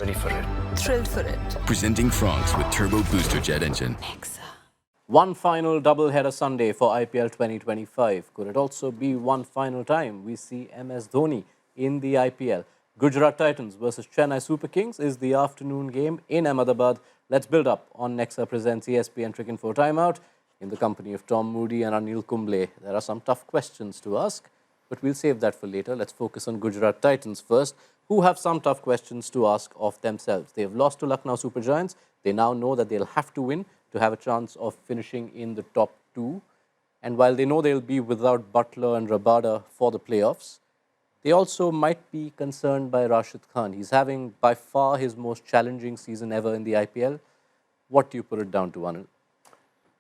Ready for it. Thrilled for it. Presenting Franks with Turbo Booster Jet Engine. One final double-header Sunday for IPL 2025. Could it also be one final time we see MS Dhoni in the IPL? Gujarat Titans versus Chennai Super Kings is the afternoon game in Ahmedabad. Let's build up on Nexa presents ESPN Cricinfo Timeout in the company of Tom Moody and Anil Kumble. There are some tough questions to ask, but we'll save that for later. Let's focus on Gujarat Titans first, who have some tough questions to ask of themselves. They have lost to Lucknow Super Giants. They now know that they'll have to win to have a chance of finishing in the top two. And while they know they'll be without Butler and Rabada for the playoffs, they also might be concerned by Rashid Khan. He's having by far his most challenging season ever in the IPL. What do you put it down to, Anil?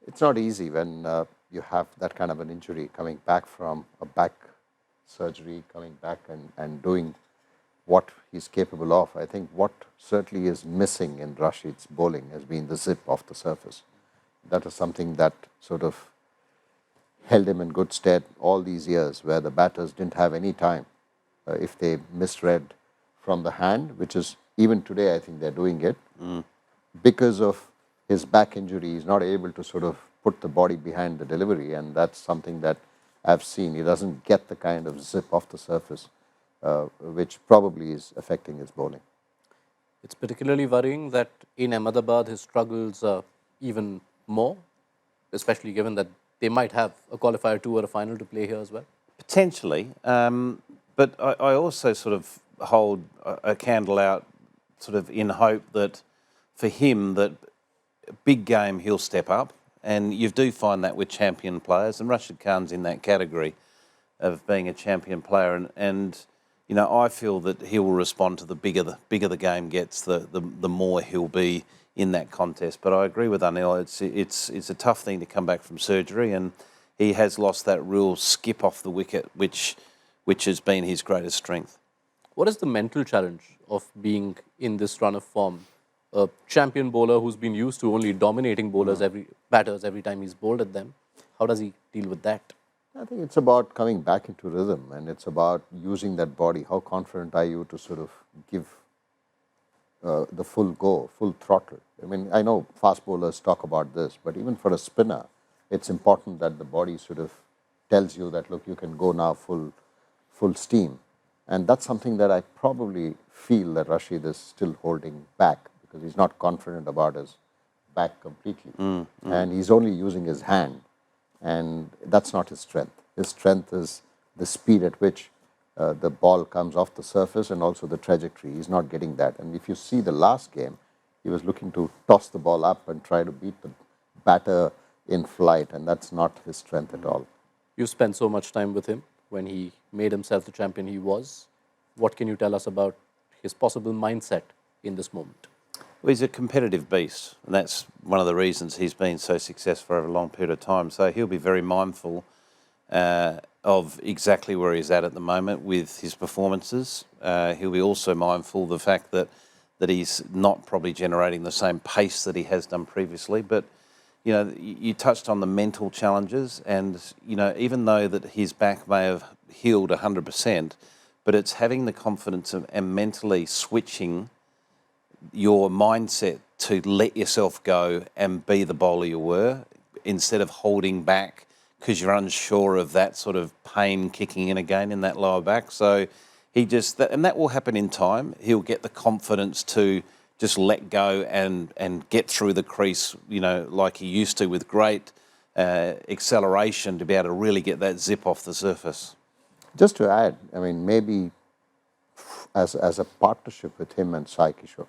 It's not easy when you have that kind of an injury, coming back from a back surgery, coming back and doing what he's capable of. I think what certainly is missing in Rashid's bowling has been the zip off the surface. That is something that sort of held him in good stead all these years, where the batters didn't have any time. If they misread from the hand, which is even today, I think they're doing it, because of his back injury, he's not able to sort of put the body behind the delivery, and that's something that I've seen. He doesn't get the kind of zip off the surface, which probably is affecting his bowling. It's particularly worrying that in Ahmedabad his struggles are even more, especially given that they might have a qualifier 2 or a final to play here as well. Potentially, but I also sort of hold a candle out sort of in hope that for him that big game he'll step up, and you do find that with champion players, and Rashid Khan's in that category of being a champion player, and you know, I feel that he will respond to the bigger the game gets, the more he'll be in that contest. But I agree with Anil, it's a tough thing to come back from surgery, and he has lost that real skip off the wicket, which has been his greatest strength. What is the mental challenge of being in this run of form? A champion bowler who's been used to only dominating batters every time he's bowled at them. How does he deal with that? I think it's about coming back into rhythm, and it's about using that body. How confident are you to sort of give the full go, full throttle? I mean, I know fast bowlers talk about this, but even for a spinner, it's important that the body sort of tells you that, look, you can go now full steam. And that's something that I probably feel that Rashid is still holding back, because he's not confident about his back completely. And he's only using his hand. And that's not his strength. His strength is the speed at which the ball comes off the surface, and also the trajectory. He's not getting that. And if you see the last game, he was looking to toss the ball up and try to beat the batter in flight, and that's not his strength at all. You spent so much time with him when he made himself the champion he was. What can you tell us about his possible mindset in this moment? Well, he's a competitive beast, and that's one of the reasons he's been so successful over a long period of time. So he'll be very mindful of exactly where he's at the moment with his performances. He'll be also mindful of the fact that he's not probably generating the same pace that he has done previously. But, you know, you touched on the mental challenges, and, you know, even though that his back may have healed 100%, but it's having the confidence and mentally switching your mindset to let yourself go and be the bowler you were, instead of holding back because you're unsure of that sort of pain kicking in again in that lower back. So and that will happen in time. He'll get the confidence to just let go and get through the crease, you know, like he used to, with great acceleration, to be able to really get that zip off the surface. Just to add, I mean, maybe as a partnership with him and Sai Kishore,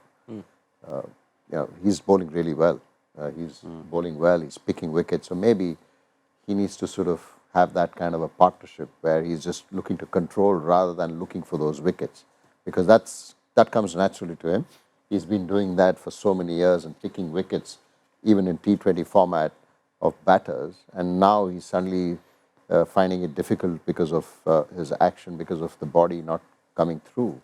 you know, he's bowling really well. He's bowling well. He's picking wickets. So maybe he needs to sort of have that kind of a partnership where he's just looking to control rather than looking for those wickets, because that comes naturally to him. He's been doing that for so many years and picking wickets, even in T20 format of batters. And now he's suddenly finding it difficult because of his action, because of the body not coming through.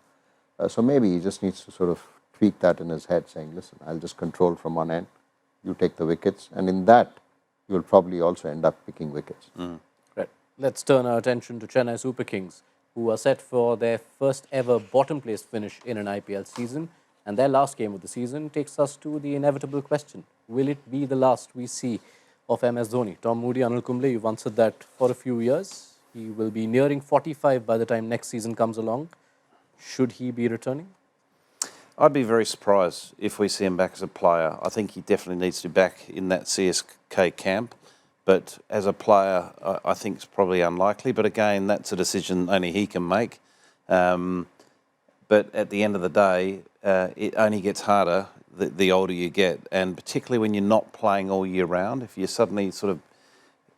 So maybe he just needs to sort of tweak that in his head, saying, listen, I'll just control from one end, you take the wickets, and in that, you'll probably also end up picking wickets. Right. Let's turn our attention to Chennai Super Kings, who are set for their first ever bottom place finish in an IPL season. And their last game of the season takes us to the inevitable question. Will it be the last we see of MS Dhoni? Tom Moody, Anil Kumble, you've answered that for a few years. He will be nearing 45 by the time next season comes along. Should he be returning? I'd be very surprised if we see him back as a player. I think he definitely needs to be back in that CSK camp. But as a player, I think it's probably unlikely. But again, that's a decision only he can make. But at the end of the day, it only gets harder the older you get. And particularly when you're not playing all year round, if you're suddenly sort of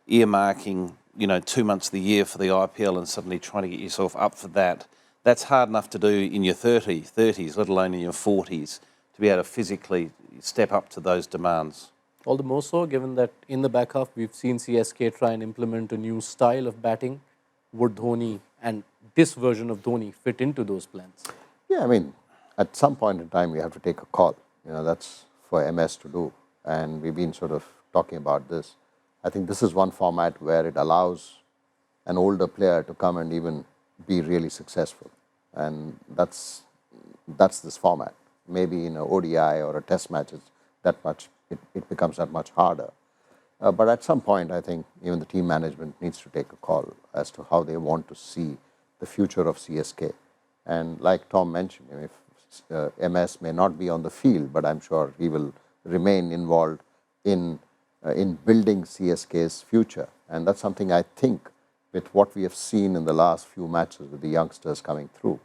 earmarking, 2 months of the year for the IPL and suddenly trying to get yourself up for that, that's hard enough to do in your 30s, let alone in your 40s, to be able to physically step up to those demands. All the more so, given that in the back half, we've seen CSK try and implement a new style of batting. Would Dhoni and this version of Dhoni fit into those plans? Yeah, I mean, at some point in time, we have to take a call. That's for MS to do. And we've been sort of talking about this. I think this is one format where it allows an older player to come and even be really successful. And that's this format. Maybe in an ODI or a test match, it becomes that much harder. But at some point, I think even the team management needs to take a call as to how they want to see the future of CSK. And like Tom mentioned, if MS may not be on the field, but I'm sure he will remain involved in building CSK's future. And that's something I think with what we have seen in the last few matches with the youngsters coming through.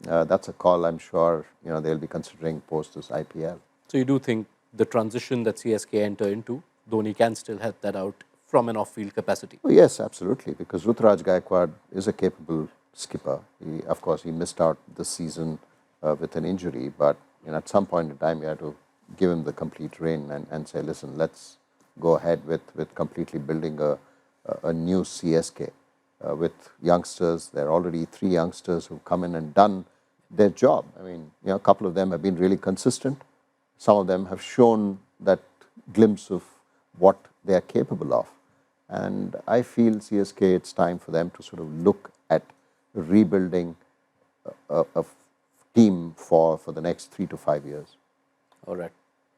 That's a call I'm sure they'll be considering post this IPL. So you do think the transition that CSK enter into, Dhoni can still help that out from an off-field capacity? Oh, yes, absolutely, because Ruturaj Gaikwad is a capable skipper. Of course, he missed out this season with an injury, but at some point in time, you have to give him the complete rein and say, listen, let's go ahead with completely building a new CSK with youngsters. There are already 3 youngsters who've come in and done their job. I mean, a couple of them have been really consistent. Some of them have shown that glimpse of what they are capable of. And I feel CSK, it's time for them to sort of look at rebuilding a team for the next 3 to 5 years. All right.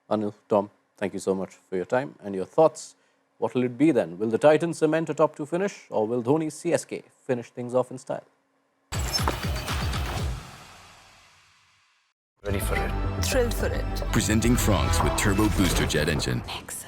Anil, Tom, thank you so much for your time and your thoughts. What will it be then? Will the Titans cement a top 2 finish, or will Dhoni's CSK finish things off in style? Ready for it. Thrilled for it. Presenting Franks with Turbo Booster Jet Engine. Nexa.